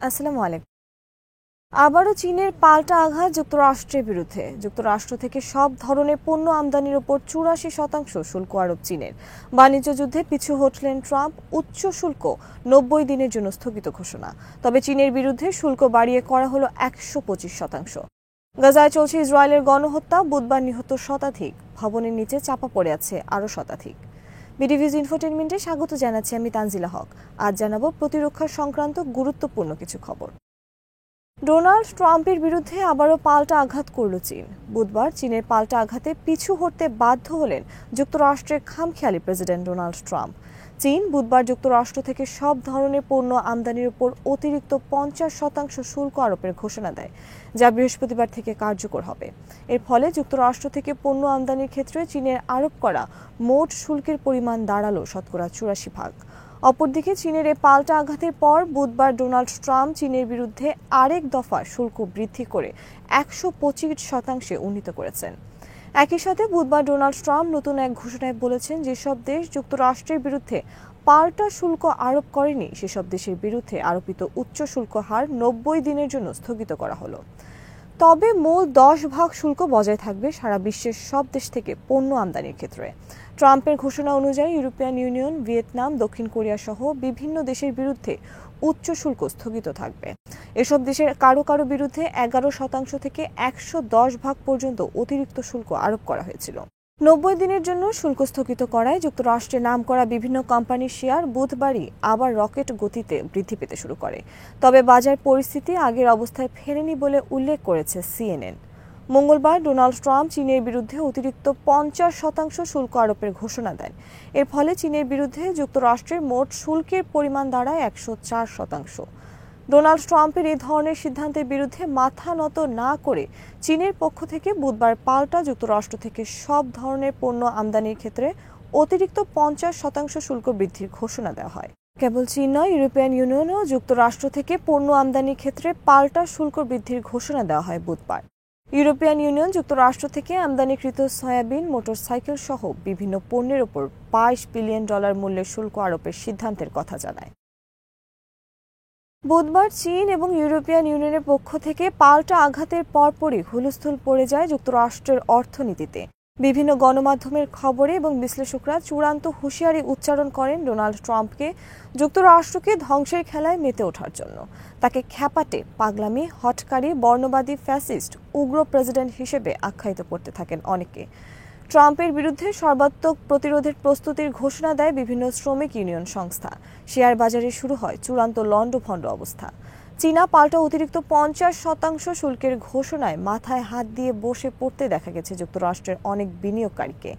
আসসালামু আলাইকুম। আবারও চীনের পাল্টা আঘাত যুক্তরাষ্ট্রের বিরুদ্ধে। যুক্তরাষ্ট্র থেকে সব ধরনের পণ্য আমদানির ওপর ৮৪% শুল্ক আরোপ চীনের। বাণিজ্য যুদ্ধে পিছু হটলেন ট্রাম্প, উচ্চ শুল্ক ৯০ দিনের জন্য স্থগিত ঘোষণা। তবে চীনের বিরুদ্ধে শুল্ক বাড়িয়ে করা হলো ১২৫%। গাজায় চলছে ইসরায়েলের গণহত্যা, বুধবার নিহত শতাধিক, ভবনের নিচে চাপা পড়ে আছে আরও শতাধিক। বিডিভিজ ইনফোটেনমেন্টে স্বাগত জানাচ্ছি আমি তানজিলা হক। আজ জানাবো প্রতিরক্ষা সংক্রান্ত গুরুত্বপূর্ণ কিছু খবর। ডোনাল্ড ট্রাম্পের বিরুদ্ধে আবারও পাল্টা আঘাত করল চীন। বুধবার চীনের পাল্টা আঘাতে পিছু হটতে বাধ্য হলেন যুক্তরাষ্ট্রের খামখেয়ালি প্রেসিডেন্ট ডোনাল্ড ট্রাম্প। চীন বুধবার যুক্তরাষ্ট্র থেকে সব ধরনের পণ্য আমদানির উপর অতিরিক্ত ৫০% শুল্ক আরোপের ঘোষণা দেয়, যা বৃহস্পতিবার থেকে কার্যকর হবে। এর ফলে যুক্তরাষ্ট্র থেকে পণ্য আমদানির ক্ষেত্রে চীনের আরোপ করা মোট শুল্কের পরিমাণ দাঁড়ালো ৮৪%। অপরদিকে চীনের এই পাল্টা আঘাতের পর বুধবার ডোনাল্ড ট্রাম্প চীনের বিরুদ্ধে আরেক দফা শুল্ক বৃদ্ধি করে ১২৫% উন্নীত করেছেন। একই সাথে বুধবার ডোনাল্ড ট্রাম্প নতুন এক ঘোষণায় বলেছেন, যেসব দেশ যুক্তরাষ্ট্রের বিরুদ্ধে পাল্টা শুল্ক আরোপ করেনি সেসব দেশের বিরুদ্ধে আরোপিত উচ্চ শুল্ক হার ৯০ দিনের জন্য স্থগিত করা হলো। তবে মূল ১০% শুল্ক বজায় থাকবে সারা বিশ্বের সব দেশ থেকে পণ্য আমদানির ক্ষেত্রে। ট্রাম্পের ঘোষণা অনুযায়ী ইউরোপিয়ান ইউনিয়ন, ভিয়েতনাম, দক্ষিণ কোরিয়া সহ বিভিন্ন দেশের বিরুদ্ধে উচ্চ শুল্ক স্থগিত থাকবে। এসব দেশের কারো কারো বিরুদ্ধে ১১% থেকে ১১০% পর্যন্ত অতিরিক্ত শুল্ক আরোপ করা হয়েছিল। ৯০ দিনের জন্য শুল্ক স্থগিত করায় যুক্তরাষ্ট্রের নাম করা বিভিন্ন কোম্পানির শেয়ার বুধবারই আবার রকেট গতিতে বৃদ্ধি পেতে শুরু করে। তবে বাজার পরিস্থিতি আগের অবস্থায় ফেরেনি বলে উল্লেখ করেছে সিএনএন। মঙ্গলবার ডোনাল্ড ট্রাম্প চীনের বিরুদ্ধে অতিরিক্ত ৫০% শুল্ক আরোপের ঘোষণা দেন। এর ফলে চীনের বিরুদ্ধে যুক্তরাষ্ট্রের মোট শুল্কের পরিমাণ দাঁড়ায় ১০৪%। ডোনাল্ড ট্রাম্পের এই ধরনের সিদ্ধান্তের বিরুদ্ধে মাথা নত না করে চীনের পক্ষ থেকে বুধবার পাল্টা যুক্তরাষ্ট্র থেকে সব ধরনের পণ্য আমদানির ক্ষেত্রে অতিরিক্ত ৫০% শুল্ক বৃদ্ধির ঘোষণা দেওয়া হয়। কেবল চীন নয়, ইউরোপিয়ান ইউনিয়নও যুক্তরাষ্ট্র থেকে পণ্য আমদানির ক্ষেত্রে পাল্টা শুল্ক বৃদ্ধির ঘোষণা দেওয়া হয় বুধবার। ইউরোপিয়ান ইউনিয়ন যুক্তরাষ্ট্র থেকে আমদানিকৃত সয়াবিন, মোটরসাইকেল সহ বিভিন্ন পণ্যের ওপর $২২ বিলিয়ন মূল্যের শুল্ক আরোপের সিদ্ধান্তের কথা জানায়। বুধবার চীন এবং ইউরোপিয়ান ইউনিয়নের পক্ষ থেকে পাল্টা আঘাতের পরপরই হুলস্থুল পড়ে যায় যুক্তরাষ্ট্রের অর্থনীতিতে। বিভিন্ন গণমাধ্যমের খবরে এবং বিশ্লেষকরা চূড়ান্ত হুঁশিয়ারি উচ্চারণ করেন ডোনাল্ড ট্রাম্পকে যুক্তরাষ্ট্রকে ধ্বংসের খেলায় মেতে ওঠার জন্য। তাকে খ্যাপাটে, পাগলামি, হটকারী, বর্ণবাদী, ফ্যাসিস্ট, উগ্র প্রেসিডেন্ট হিসেবে আখ্যায়িত করতে থাকেন অনেকে। ট্রাম্পের বিরুদ্ধে সর্বাত্মক প্রতিরোধের প্রস্তুতির ঘোষণা দেয় বিভিন্ন শ্রমিক ইউনিয়ন সংস্থা। শেয়ার বাজারে শুরু হয় চূড়ান্ত লণ্ডভণ্ড অবস্থা। চীনা পাল্টা অতিরিক্ত ৫০% শুল্কের ঘোষণায় মাথায় হাত দিয়ে বসে পড়তে দেখা গেছে যুক্তরাষ্ট্রের অনেক বিনিয়োগকারীকে।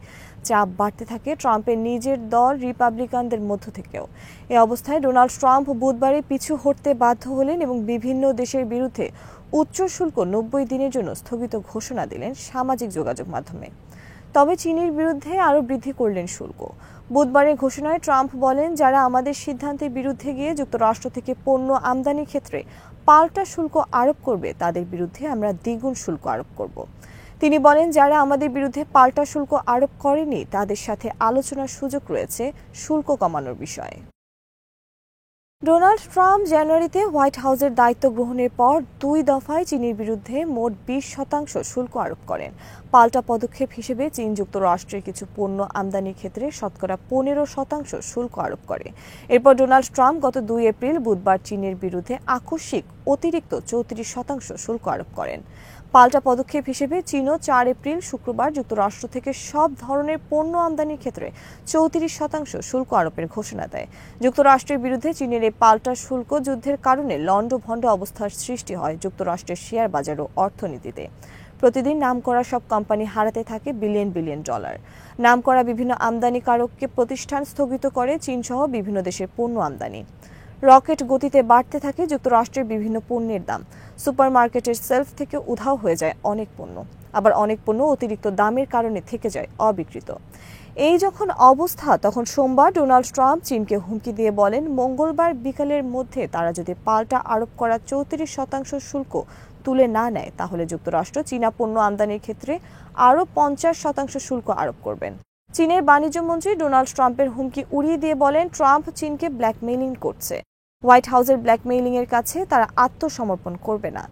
চাপ বাড়তে থাকে ট্রাম্পের নিজের দল রিপাবলিকানদের মধ্য থেকেও। এ অবস্থায় ডোনাল্ড ট্রাম্প বুধবারে পিছু হটতে বাধ্য হলেন এবং বিভিন্ন দেশের বিরুদ্ধে উচ্চ শুল্ক ৯০ দিনের জন্য স্থগিত ঘোষণা দিলেন সামাজিক যোগাযোগ মাধ্যমে। তবে চীনের বিরুদ্ধে আরও বৃদ্ধি করলেন শুল্ক। বুধবারের ঘোষণায় ট্রাম্প বলেন, যারা আমাদের সিদ্ধান্তের বিরুদ্ধে গিয়ে যুক্তরাষ্ট্র থেকে পণ্য আমদানির ক্ষেত্রে পাল্টা শুল্ক আরোপ করবে তাদের বিরুদ্ধে আমরা দ্বিগুণ শুল্ক আরোপ করব। তিনি বলেন, যারা আমাদের বিরুদ্ধে পাল্টা শুল্ক আরোপ করেনি তাদের সাথে আলোচনার সুযোগ রয়েছে শুল্ক কমানোর বিষয়ে। ডোনাল্ড ট্রাম্প জানুয়ারিতে হোয়াইট হাউসের দায়িত্ব গ্রহণের পর ২ দফায় চীনের বিরুদ্ধে মোট ২০% শুল্ক আরোপ করেন। পাল্টা পদক্ষেপ হিসেবে চীন যুক্তরাষ্ট্রের কিছু পণ্য আমদানির ক্ষেত্রে শতকরা ১৫% শুল্ক আরোপ করে। এরপর ডোনাল্ড ট্রাম্প গত ২ এপ্রিল বুধবার চীনের বিরুদ্ধে আকস্মিক অতিরিক্ত ৩৪% শুল্ক আরোপ করেন। পাল্টা পদক্ষেপ হিসেবে চীনও ৪ এপ্রিল শুক্রবার যুক্তরাষ্ট্র থেকে সব ধরনের পণ্য আমদানির ক্ষেত্রে ৩৪% শুল্ক আরোপের ঘোষণা দেয়। যুক্তরাষ্ট্রের বিরুদ্ধে চীনের এই পাল্টা শুল্ক যুদ্ধের কারণে লণ্ডভণ্ড অবস্থার সৃষ্টি হয় যুক্তরাষ্ট্রের শেয়ার বাজার ও অর্থনীতিতে। প্রতিদিন নামকরা সব কোম্পানি হারাতে থাকে বিলিয়ন বিলিয়ন ডলার। নামকরা বিভিন্ন আমদানিকারককে প্রতিষ্ঠান স্থগিত করে চীনসহ বিভিন্ন দেশের পণ্য আমদানি। রকেট গতিতে বাড়তে থাকে যুক্তরাষ্ট্রের বিভিন্ন পণ্যের দাম। সুপারমার্কেটের সেলফ থেকে উধাও হয়ে যায় অনেক পণ্য, আবার অনেক পণ্য অতিরিক্ত দামের কারণে থেকে যায় অবিক্রিত। এই যখন অবস্থা, তখন সোমবার ডোনাল্ড ট্রাম্প চীনকে হুমকি দিয়ে বলেন, মঙ্গলবার বিকালের মধ্যে তারা যদি পাল্টা আরোপ করা ৩৪% শুল্ক তুলে না নেয় তাহলে যুক্তরাষ্ট্র চীনা পণ্য আমদানির ক্ষেত্রে আরও ৫০% শুল্ক আরোপ করবেন। চীনের বাণিজ্য মন্ত্রী ডোনাল্ড ট্রাম্পের হুমকি উড়িয়ে দিয়ে বলেন, ট্রাম্প চীনকে ব্ল্যাকমেইলিং করছে। হোয়াইট হাউসের ব্ল্যাকমেইলিংয়ের কাছে তারা আত্মসমর্পণ করবে না,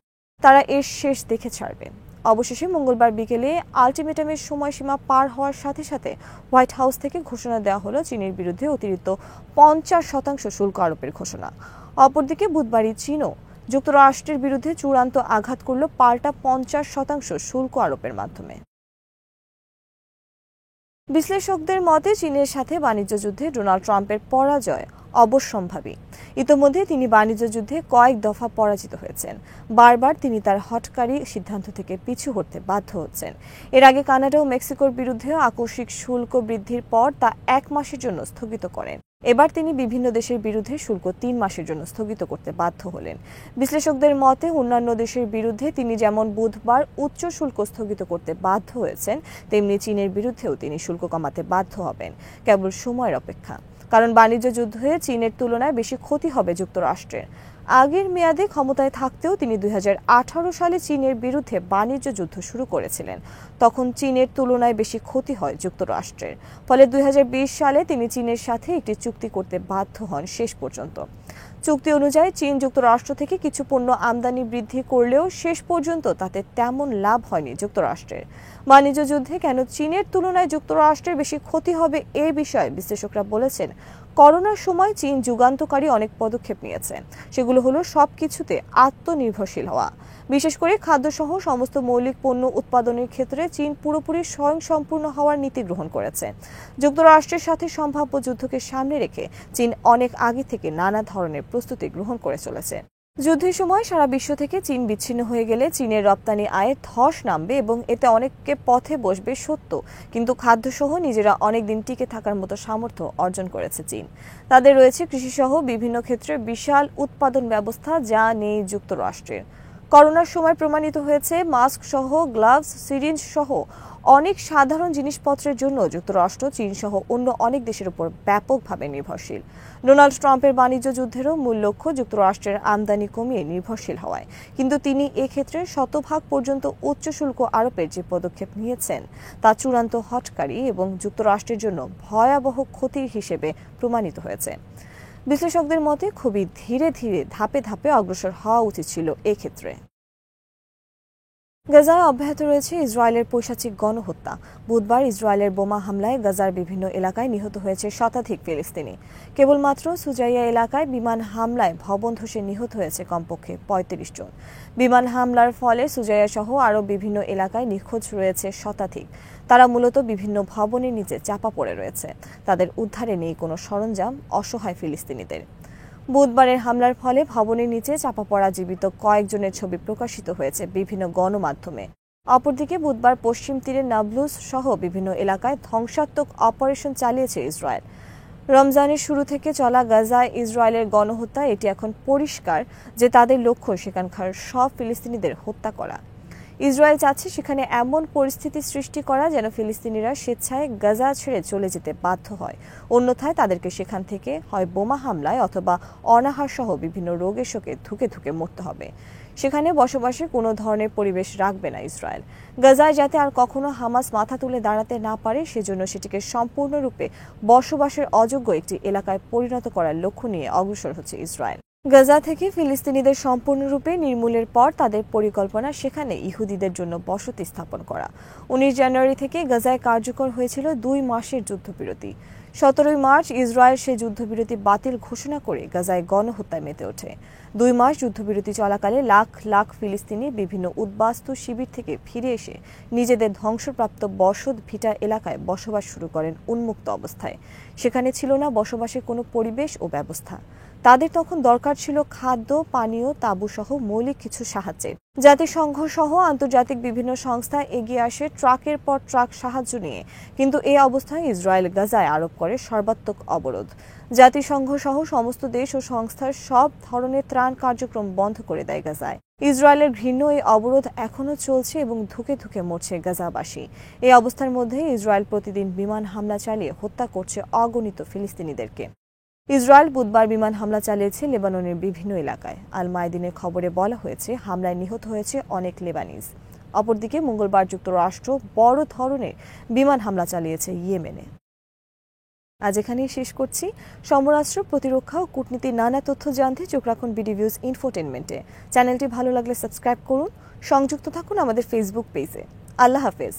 তারা এর শেষ দেখে ছাড়বে। অবশেষে মঙ্গলবার বিকেলে আলটিমেটামের সময়সীমা পার হওয়ার সাথে সাথে হোয়াইট হাউস থেকে ঘোষণা দেওয়া হলো চীনের বিরুদ্ধে অতিরিক্ত 50% শুল্ক আরোপের ঘোষণা। অপরদিকে বুধবারই চীনও যুক্তরাষ্ট্রের বিরুদ্ধে চূড়ান্ত আঘাত করল পাল্টা 50% শুল্ক আরোপের মাধ্যমে। বিশ্লেষকদের মতে চীনের সাথে বাণিজ্য যুদ্ধে ডোনাল্ড ট্রাম্পের পরাজয় অবশ্যম্ভাবী। ইতোমধ্যে তিনি বাণিজ্য যুদ্ধে কয়েক দফা পরাজিত হয়েছেন। বারবার তিনি তার হঠকারী সিদ্ধান্ত থেকে পিছু হটতে বাধ্য হচ্ছেন। এর আগে কানাডা ও মেক্সিকোর বিরুদ্ধে আকস্মিক শুল্ক বৃদ্ধির পর তা 1 মাসের জন্য স্থগিত করেন। এবার তিনি বিভিন্ন দেশের বিরুদ্ধে শুল্ক 3 মাসের জন্য স্থগিত করতে বাধ্য হলেন। বিশ্লেষকদের মতে অন্যান্য দেশের বিরুদ্ধে তিনি যেমন বুধবার উচ্চ শুল্ক স্থগিত করতে বাধ্য হয়েছেন, তেমনি চীনের বিরুদ্ধেও তিনি শুল্ক কমাতে বাধ্য হবেন। কেবল সময়ের অপেক্ষা, কারণ বাণিজ্য যুদ্ধে চীনের তুলনায় বেশি ক্ষতি হবে যুক্তরাষ্ট্রের। আগের মেয়াদে ক্ষমতায় থাকতেও তিনি 2018 সালে চীনের বিরুদ্ধে বাণিজ্য যুদ্ধ শুরু করেছিলেন। তখন চীনের তুলনায় বেশি ক্ষতি হয় যুক্তরাষ্ট্রের। ফলে 2020 সালে তিনি চীনের সাথে একটি চুক্তি করতে বাধ্য হন শেষ পর্যন্ত। চুক্তি অনুযায়ী চীন যুক্তরাষ্ট্র থেকে কিছু পণ্য আমদানি বৃদ্ধি করলেও শেষ পর্যন্ত তাতে তেমন লাভ হয়নি যুক্তরাষ্ট্রের। বাণিজ্য যুদ্ধে কেন চীনের তুলনায় যুক্তরাষ্ট্রের বেশি ক্ষতি হবে এ বিষয়ে বিশ্লেষকরা বলেছেন, করোনার সময় চীন যুগান্তকারী অনেক পদক্ষেপ নিয়েছে। সেগুলো হলো সবকিছুতে আত্মনির্ভরশীল হওয়া। বিশেষ করে খাদ্যসহ সমস্ত মৌলিক পণ্য উৎপাদনের ক্ষেত্রে চীন পুরোপুরি স্বয়ংসম্পূর্ণ হওয়ার নীতি গ্রহণ করেছে। যুক্তরাষ্ট্রের সাথে সম্ভাব্য যুদ্ধকে সামনে রেখে চীন অনেক আগে থেকে নানা ধরনের প্রস্তুতি গ্রহণ করে চলেছে। যুদ্ধের সময় সারা বিশ্ব থেকে চীন বিচ্ছিন্ন হয়ে গেলে চীনের রপ্তানি আয়ে ধস নামবে এবং এতে অনেককে পথে বসবে সত্য, কিন্তু খাদ্যসহ নিজেরা অনেকদিন টিকে থাকার মতো সামর্থ্য অর্জন করেছে চীন। তাদের রয়েছে কৃষিসহ বিভিন্ন ক্ষেত্রে বিশাল উৎপাদন ব্যবস্থা, যা নেই যুক্তরাষ্ট্রের। করোনার সময় প্রমাণিত হয়েছে মাস্ক সহ, গ্লাভস, সিরিঞ্জ সহ অনেক সাধারণ জিনিসপত্রের জন্য যুক্তরাষ্ট্র চীন সহ অন্য অনেক দেশের উপর ব্যাপকভাবে নির্ভরশীল। ডোনাল্ড ট্রাম্পের বাণিজ্য যুদ্ধেরও মূল লক্ষ্য যুক্তরাষ্ট্রের আমদানি কমিয়ে নির্ভরশীল হওয়ায়, কিন্তু তিনি এক্ষেত্রে শতভাগ পর্যন্ত উচ্চ শুল্ক আরোপের যে পদক্ষেপ নিয়েছেন তা চূড়ান্ত হঠকারী এবং যুক্তরাষ্ট্রের জন্য ভয়াবহ ক্ষতির হিসেবে প্রমাণিত হয়েছে। বিশ্লেষকদের মতে খুবই ধীরে ধীরে ধাপে ধাপে অগ্রসর হওয়া উচিত ছিল এক্ষেত্রে। গাজায় অব্যাহত রয়েছে ইসরায়েলের পৈশাচিক গণহত্যা। বুধবার ইসরায়েলের বোমা হামলায় গাজার বিভিন্ন এলাকায় নিহত হয়েছে শতাধিক ফিলিস্তিনি। কেবলমাত্র সুজাইয়া এলাকায় বিমান হামলায় ভবন ধসে নিহত হয়েছে কমপক্ষে 35 জন। বিমান হামলার ফলে সুজাইয়া সহ আরও বিভিন্ন এলাকায় নিখোঁজ রয়েছে শতাধিক। তারা মূলত বিভিন্ন ভবনের নিচে চাপা পড়ে রয়েছে। তাদের উদ্ধারে নেই কোনো সরঞ্জাম, অসহায় ফিলিস্তিনিদের। বুধবারের হামলার ফলে ভবনের নিচে চাপা পড়া জীবিত কয়েকজনের ছবি প্রকাশিত হয়েছে বিভিন্ন গণমাধ্যমে। অপরদিকে বুধবার পশ্চিম তীরে নাবলুস সহ বিভিন্ন এলাকায় ধ্বংসাত্মক অপারেশন চালিয়েছে ইসরায়েল। রমজানের শুরু থেকে চলা গাজায় ইসরায়েলের গণহত্যা, এটি এখন পরিষ্কার যে তাদের লক্ষ্য সেখানকার সব ফিলিস্তিনিদের হত্যা করা। ইসরায়েল চাচ্ছে সেখানে এমন পরিস্থিতি সৃষ্টি করা যেন ফিলিস্তিনিরা স্বেচ্ছায় গাজা ছেড়ে চলে যেতে বাধ্য হয়, অন্যথায় তাদেরকে সেখান থেকে হয় বোমা হামলায় অথবা অনাহার সহ বিভিন্ন রোগের শোকে ধুকে ধুকে মরতে হবে। সেখানে বসবাসের কোনো ধরনের পরিবেশ রাখবে না ইসরায়েল। গাজায় যাতে আর কখনো হামাস মাথা তুলে দাঁড়াতে না পারে, সেজন্য সেটিকে সম্পূর্ণরূপে বসবাসের অযোগ্য একটি এলাকায় পরিণত করার লক্ষ্য নিয়ে অগ্রসর হচ্ছে ইসরায়েল। গাজা থেকে ফিলিস্তিনিদের সম্পূর্ণরূপে নির্মূলের পর তাদের পরিকল্পনা সেখানে ইহুদিদের জন্য বসতি স্থাপন করা। 19 জানুয়ারি থেকে গাজায় কার্যকর হয়েছিল 2 মাসের যুদ্ধবিরতি। 17 মার্চ ইসরায়েল সে যুদ্ধবিরতি বাতিল ঘোষণা করে গাজায় গণহত্যায় মেতে ওঠে। 2 মাস যুদ্ধবিরতি চলাকালে লাখ লাখ ফিলিস্তিনি বিভিন্ন উদ্বাস্তু শিবির থেকে ফিরে এসে নিজেদের ধ্বংসপ্রাপ্ত বসত ভিটা এলাকায় বসবাস শুরু করেন উন্মুক্ত অবস্থায়। সেখানে ছিল না বসবাসের কোনো পরিবেশ ও ব্যবস্থা। তাদের তখন দরকার ছিল খাদ্য, পানীয়, তাঁবু সহ মৌলিক কিছু সাহায্যের। জাতিসংঘ সহ আন্তর্জাতিক বিভিন্ন সংস্থা এগিয়ে আসে ট্রাকের পর ট্রাক সাহায্য নিয়ে, কিন্তু এই অবস্থায় ইসরায়েল গাজায় আরোপ করে সর্বাত্মক অবরোধ। জাতিসংঘ সহ সমস্ত দেশ ও সংস্থার সব ধরনের ত্রাণ কার্যক্রম বন্ধ করে দেয় গাজায়। ইসরায়েলের ঘৃণ্য এই অবরোধ এখনও চলছে এবং ধুকে ধুকে মরছে গাজাবাসী। এই অবস্থার মধ্যে ইসরায়েল প্রতিদিন বিমান হামলা চালিয়ে হত্যা করছে অগণিত ফিলিস্তিনিদেরকে। ইসরায়েল বুধবার বিমান হামলা চালিয়েছে লেবাননের বিভিন্ন এলাকায়। আল মায়দিনের খবরে বলা হয়েছে হামলায় নিহত হয়েছে অনেক লেবানিজ। অপরদিকে মঙ্গলবার যুক্তরাষ্ট্র বড় ধরনের বিমান হামলা চালিয়েছে ইয়েমেনে। আজ এখানেই শেষ করছি। সমরাস্ত্র, প্রতিরক্ষা ও কূটনীতির নানা তথ্য জানতে চোখ রাখুন বিডিভিউজ ইনফোটেনমেন্টে। চ্যানেলটি ভালো লাগলে সাবস্ক্রাইব করুন, সংযুক্ত থাকুন আমাদের ফেসবুক পেজে। আল্লাহ হাফেজ।